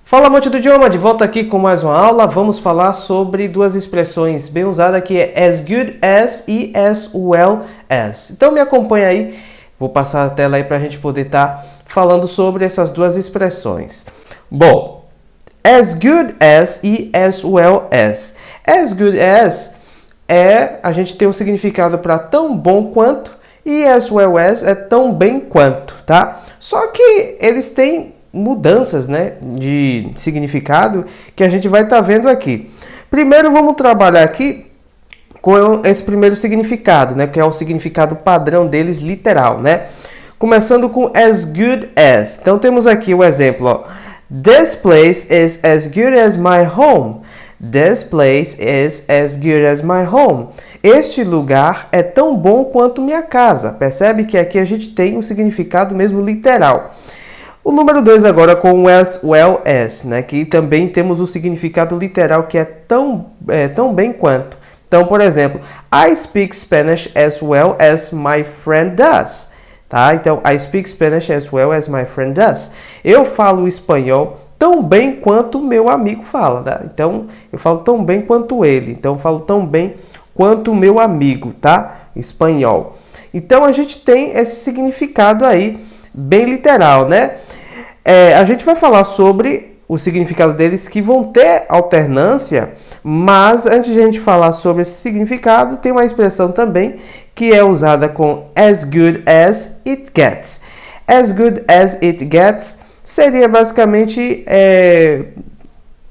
Fala, amante do idioma, de volta aqui com mais uma aula. Vamos falar sobre duas expressões bem usadas que é as good as e as well as. Então me acompanha aí, vou passar a tela aí para a gente poder estar falando sobre essas duas expressões. Bom, as good as e as well as. As good as a gente tem um significado para tão bom quanto e as well as é tão bem quanto, tá? Só que eles têm mudanças, né, de significado que a gente vai estar vendo aqui. Primeiro vamos trabalhar aqui com esse primeiro significado, né, que é o significado padrão deles literal, né? Começando com as good as. Então temos aqui o exemplo, ó. This place is as good as my home. This place is as good as my home. Este lugar é tão bom quanto minha casa. Percebe que aqui a gente tem um significado mesmo literal. O número 2 agora com o as well as, né? Que também temos o significado literal que é tão bem quanto. Então, por exemplo, I speak Spanish as well as my friend does. Tá? Então, I speak Spanish as well as my friend does. Eu falo espanhol tão bem quanto meu amigo fala. Tá? Então, eu falo tão bem quanto ele. Então, eu falo tão bem quanto meu amigo, tá? Espanhol. Então, a gente tem esse significado aí bem literal, né? A gente vai falar sobre o significado deles que vão ter alternância, mas antes de a gente falar sobre esse significado, tem uma expressão também que é usada com as good as it gets. As good as it gets seria basicamente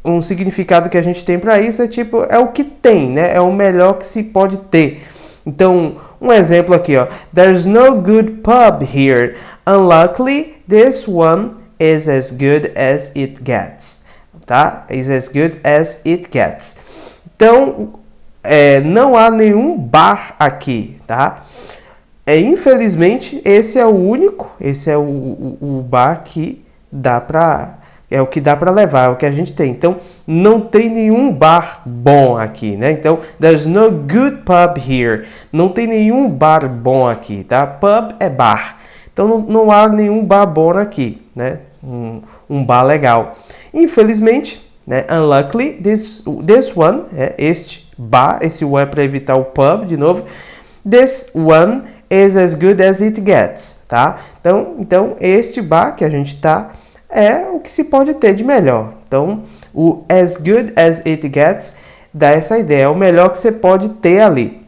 um significado que a gente tem para isso, é o que tem, né? É o melhor que se pode ter. Então, um exemplo aqui, ó. There's no good pub here. Unluckily, this one is as good as it gets, tá? Is as good as it gets. Então, não há nenhum bar aqui, tá? Infelizmente, esse é o único, esse é o bar que dá pra, é o que dá para levar, é o que a gente tem. Então, não tem nenhum bar bom aqui, né? Então, there's no good pub here. Não tem nenhum bar bom aqui, tá? Pub é bar. Então, não há nenhum bar bom aqui, né? Um bar legal. Infelizmente, né? Unluckily, this one, este bar, esse one é para evitar o pub, de novo. This one is as good as it gets, tá? Então, este bar que a gente tá é o que se pode ter de melhor. Então, o as good as it gets dá essa ideia, é o melhor que você pode ter ali.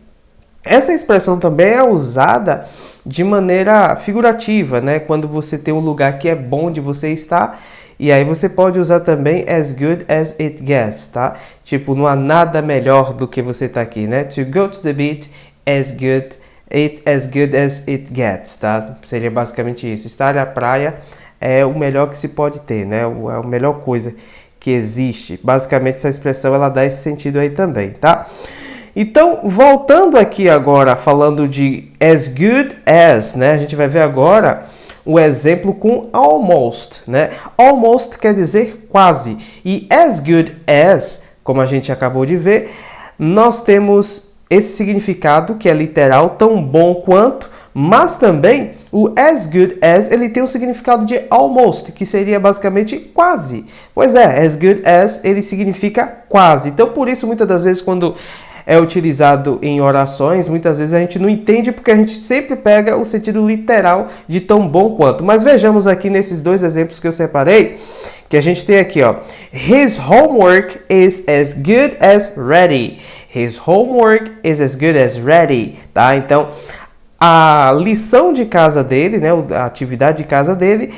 Essa expressão também é usada de maneira figurativa, né? Quando você tem um lugar que é bom de você estar, e aí você pode usar também as good as it gets, tá? Tipo, não há nada melhor do que você estar aqui, né? To go to the beach as good as it gets, tá? Seria basicamente isso. Estar na praia é o melhor que se pode ter, né? É a melhor coisa que existe. Basicamente, essa expressão ela dá esse sentido aí também, tá? Então, voltando aqui agora, falando de as good as, né? A gente vai ver agora o exemplo com almost, né? Almost quer dizer quase. E as good as, como a gente acabou de ver, nós temos esse significado que é literal, tão bom quanto, mas também o as good as, ele tem o significado de almost, que seria basicamente quase. Pois é, as good as, ele significa quase. Então, por isso, muitas das vezes, quando é utilizado em orações, muitas vezes a gente não entende porque a gente sempre pega o sentido literal de tão bom quanto. Mas vejamos aqui nesses dois exemplos que eu separei, que a gente tem aqui, ó. His homework is as good as ready. His homework is as good as ready, tá? Então, a lição de casa dele, né, a atividade de casa dele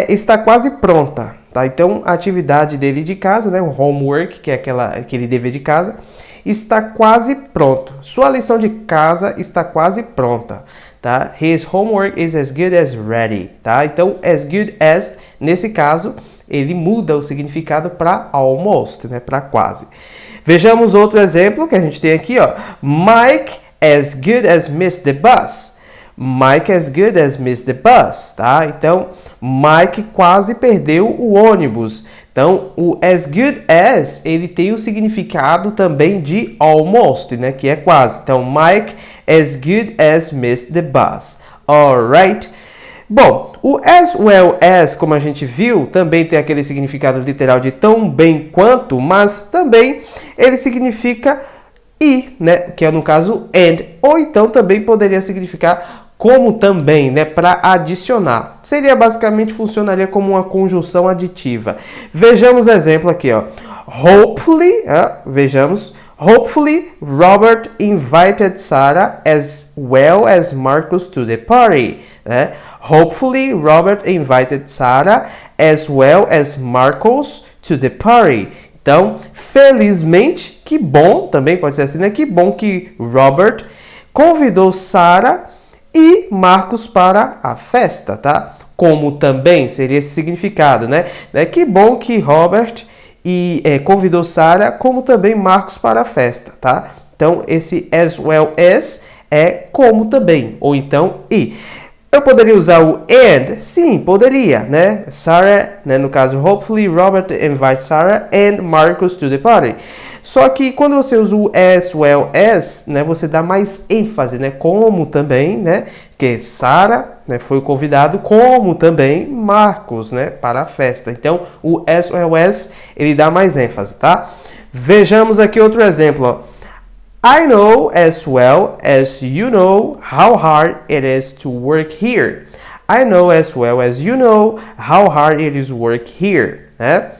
está quase pronta, tá? Então, a atividade dele de casa, né, o homework, que é aquele dever de casa, está quase pronto. Sua lição de casa está quase pronta, tá? His homework is as good as ready, tá? Então, as good as, nesse caso, ele muda o significado para almost, né? Para quase. Vejamos outro exemplo que a gente tem aqui, ó. Mike as good as missed the bus. Mike as good as missed the bus, tá? Então, Mike quase perdeu o ônibus. Então, o as good as, ele tem o significado também de almost, né? Que é quase. Então, Mike as good as missed the bus. Alright. Bom, o as well as, como a gente viu, também tem aquele significado literal de tão bem quanto, mas também ele significa e, né, que é no caso and, ou então também poderia significar como também, né, para adicionar. Seria basicamente, funcionaria como uma conjunção aditiva. Vejamos o exemplo aqui, ó. Hopefully, vejamos. Hopefully, Robert invited Sarah as well as Marcus to the party. Né? Hopefully, Robert invited Sarah as well as Marcus to the party. Então, felizmente, que bom, também pode ser assim, né? Que bom que Robert convidou Sarah e Marcos para a festa, tá? Como também seria esse significado, né? Que bom que Robert convidou Sarah, como também Marcos para a festa, tá? Então, esse as well as é como também, ou então e. Eu poderia usar o and? Sim, poderia, né? Sarah, né? No caso, hopefully Robert invites Sarah and Marcus to the party. Só que quando você usa o as well as, né, você dá mais ênfase, né, como também, né, que Sarah, né, foi o convidado, como também Marcos, né, para a festa. Então, o as well as, ele dá mais ênfase, tá? Vejamos aqui outro exemplo, ó. I know as well as you know how hard it is to work here. I know as well as you know how hard it is to work here, né?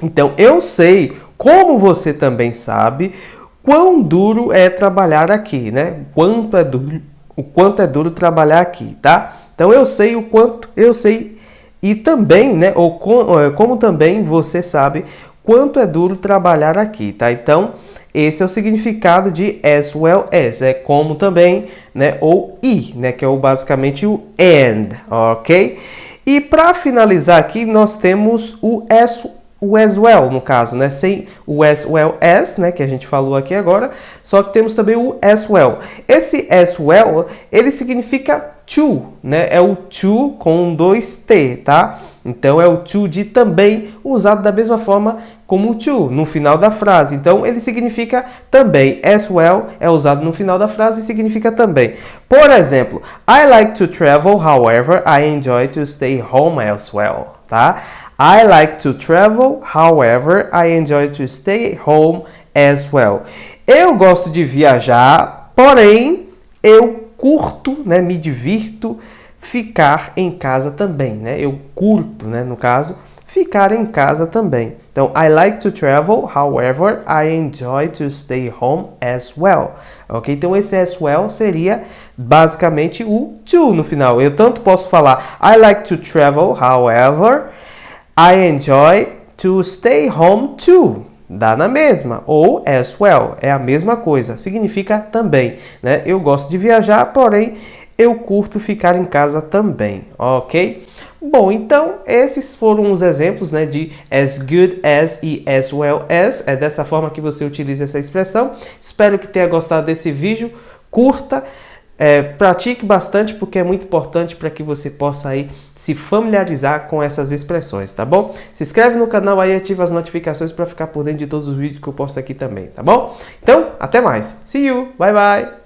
Então, eu sei, como você também sabe, quão duro é trabalhar aqui, né? O quanto é duro trabalhar aqui, tá? Então, eu sei o quanto, eu sei, e também, né? Ou como também você sabe quanto é duro trabalhar aqui, tá? Então, esse é o significado de as well as, é como também, né? Ou e, né? Que é basicamente o and, ok? E para finalizar aqui, nós temos o as well, no caso, né? Sem o as well as, né? Que a gente falou aqui agora, só que temos também o as well. Esse as well, ele significa to, né? É o to com 2T, tá? Então, é o to de também, usado da mesma forma como o to, no final da frase. Então, ele significa também. As well é usado no final da frase e significa também. Por exemplo, I like to travel, however, I enjoy to stay home as well, tá? I like to travel, however, I enjoy to stay home as well. Eu gosto de viajar, porém, eu curto, né, me divirto, ficar em casa também, né? Eu curto, né, no caso, ficar em casa também. Então, I like to travel, however, I enjoy to stay home as well. Ok? Então, esse as well seria basicamente o to no final. Eu tanto posso falar I like to travel, however, I enjoy to stay home too. Dá na mesma. Ou as well. É a mesma coisa. Significa também. Né? Eu gosto de viajar, porém eu curto ficar em casa também. Ok? Bom, então esses foram os exemplos, né, de as good as e as well as. É dessa forma que você utiliza essa expressão. Espero que tenha gostado desse vídeo. Curta. Pratique bastante porque é muito importante para que você possa aí se familiarizar com essas expressões, tá bom? Se inscreve no canal aí e ativa as notificações para ficar por dentro de todos os vídeos que eu posto aqui também, tá bom? Então, até mais. See you. Bye, bye.